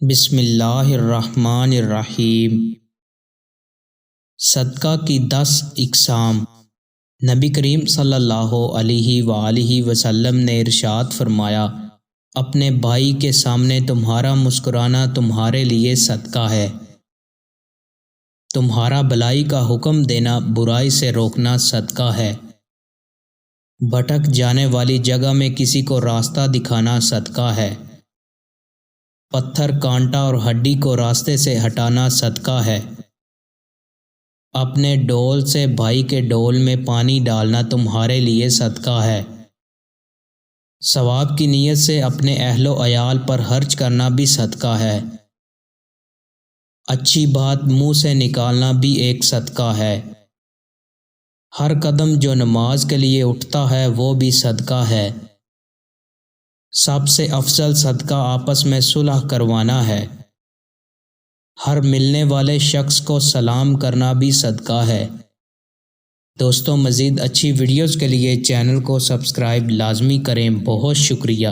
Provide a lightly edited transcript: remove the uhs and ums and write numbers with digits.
بسم اللہ الرحمن الرحیم۔ صدقہ کی 10 اقسام۔ نبی کریم صلی اللہ علیہ وآلہ وسلم نے ارشاد فرمایا، اپنے بھائی کے سامنے تمہارا مسکرانا تمہارے لیے صدقہ ہے، تمہارا بھلائی کا حکم دینا برائی سے روکنا صدقہ ہے، بھٹک جانے والی جگہ میں کسی کو راستہ دکھانا صدقہ ہے، پتھر کانٹا اور ہڈی کو راستے سے ہٹانا صدقہ ہے، اپنے ڈول سے بھائی کے ڈول میں پانی ڈالنا تمہارے لیے صدقہ ہے، ثواب کی نیت سے اپنے اہل و عیال پر خرچ کرنا بھی صدقہ ہے، اچھی بات منہ سے نکالنا بھی ایک صدقہ ہے، ہر قدم جو نماز کے لیے اٹھتا ہے وہ بھی صدقہ ہے، سب سے افضل صدقہ آپس میں صلح کروانا ہے، ہر ملنے والے شخص کو سلام کرنا بھی صدقہ ہے۔ دوستوں، مزید اچھی ویڈیوز کے لیے چینل کو سبسکرائب لازمی کریں۔ بہت شکریہ۔